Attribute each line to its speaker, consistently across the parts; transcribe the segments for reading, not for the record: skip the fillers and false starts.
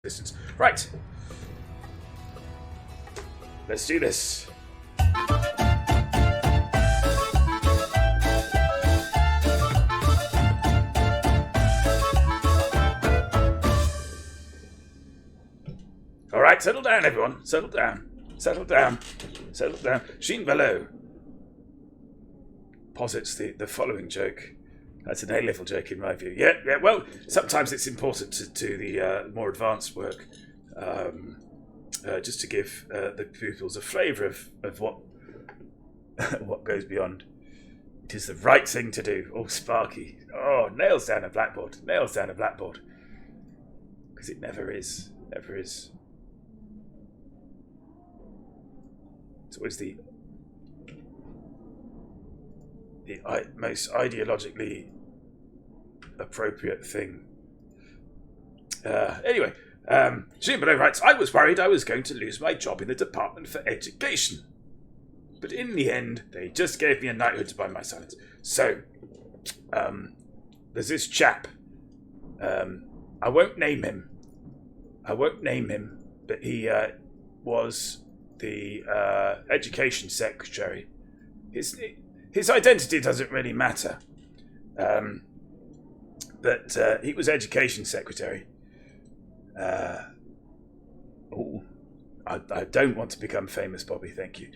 Speaker 1: distance. Right. Let's do this. All right, settle down, everyone. Settle down. Settle down. Settle down. Jean Valot posits the following joke. That's an A-level joke in my view. Yeah. Well, sometimes it's important to do the more advanced work, just to give the pupils a flavour of what what goes beyond. It is the right thing to do. Oh, Sparky. Oh, nails down a blackboard. Nails down a blackboard. Because it never is. Never is. It's always the most ideologically appropriate thing. Anyway, Jean Valot writes, I was worried I was going to lose my job in the Department for Education. But in the end, they just gave me a knighthood by my silence. So, there's this chap. I won't name him. But he was the education secretary. His identity doesn't really matter. But he was education secretary. I don't want to become famous, Bobby, thank you.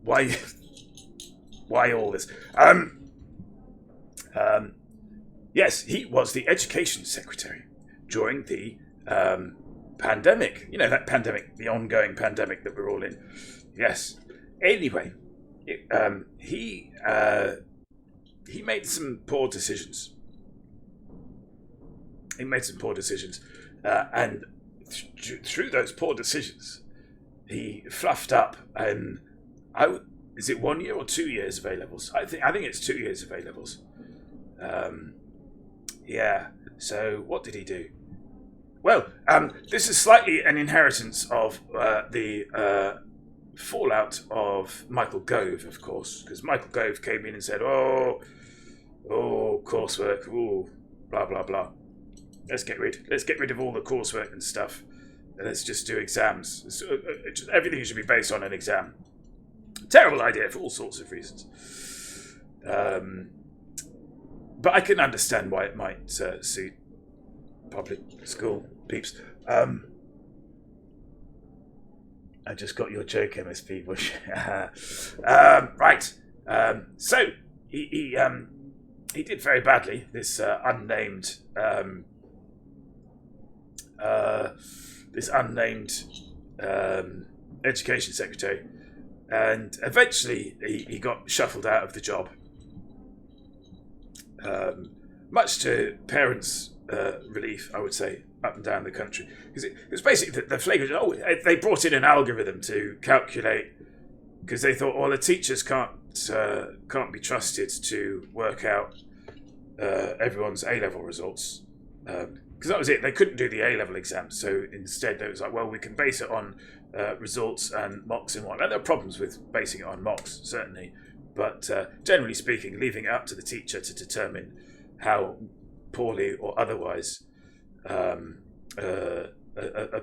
Speaker 1: Why all this? Yes, he was the education secretary during the pandemic. You know, that pandemic, the ongoing pandemic that we're all in. Yes. Anyway, he made some poor decisions. And through those poor decisions, he fluffed up. And is it 1 year or 2 years of A-levels? I think it's 2 years of A-levels. Yeah. So what did he do? Well, this is slightly an inheritance of the fallout of Michael Gove, of course, because Michael Gove came in and said, "Oh, coursework, blah blah blah. Let's get rid of all the coursework and stuff, and let's just do exams. Everything should be based on an exam." Terrible idea for all sorts of reasons. But I can understand why it might suit public school peeps. I just got your joke, MSP Bush. Right. So he did very badly. This unnamed education secretary, and eventually he got shuffled out of the job. Much to parents' relief, I would say, up and down the country, because it was basically the flagrant. They brought in an algorithm to calculate, because they thought, the teachers can't be trusted to work out everyone's A-level results, because that was it. They couldn't do the A-level exam, so instead it was like, we can base it on results and mocks and whatnot. There are problems with basing it on mocks, certainly, but generally speaking, leaving it up to the teacher to determine how poorly or otherwise a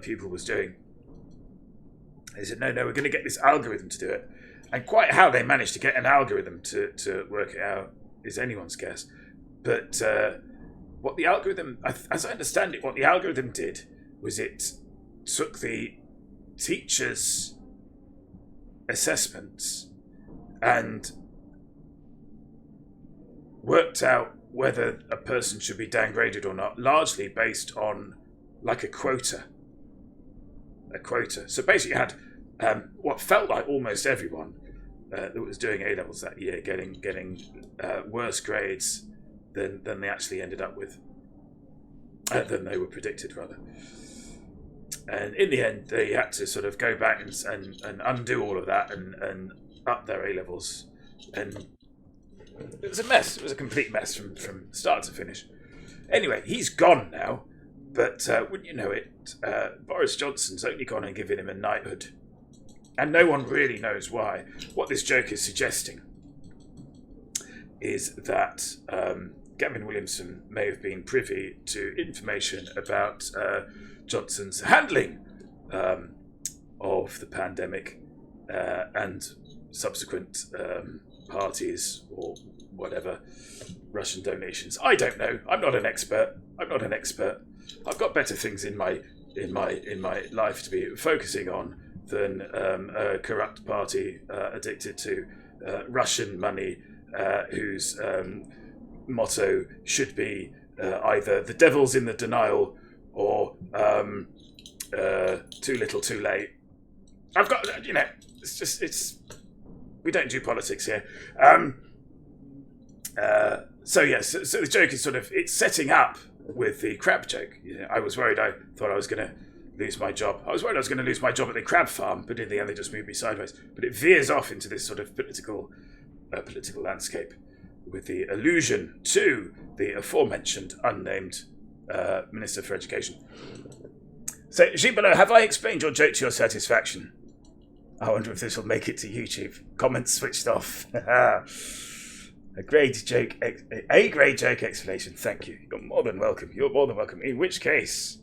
Speaker 1: pupil was doing. They said, no, we're going to get this algorithm to do it. And quite how they managed to get an algorithm to work it out is anyone's guess. But what the algorithm, as I understand it, what the algorithm did was it took the teacher's assessments and worked out whether a person should be downgraded or not, largely based on like a quota. So basically you had what felt like almost everyone that was doing A-levels that year getting worse grades than they actually ended up with, than they were predicted, rather. And in the end, they had to sort of go back and undo all of that and up their A-levels. And it was a mess. It was a complete mess from start to finish. Anyway, he's gone now, but wouldn't you know it, Boris Johnson's only gone and given him a knighthood. And no one really knows why. What this joke is suggesting is that Gavin Williamson may have been privy to information about Johnson's handling of the pandemic and subsequent parties or whatever Russian donations. I don't know. I'm not an expert. I've got better things in my life to be focusing on than a corrupt party addicted to Russian money, whose motto should be either "the devil's in the denial" or "too little, too late." I've got, we don't do politics here. So the joke is it's setting up with the crab joke. I was worried. I thought I was going to lose my job. I was worried I was going to lose my job at the crab farm, but in the end they just moved me sideways. But it veers off into this sort of political landscape with the allusion to the aforementioned unnamed Minister for Education. So, Gibolo, have I explained your joke to your satisfaction? I wonder if this will make it to YouTube. Comments switched off. A great joke explanation. Thank you. You're more than welcome. In which case,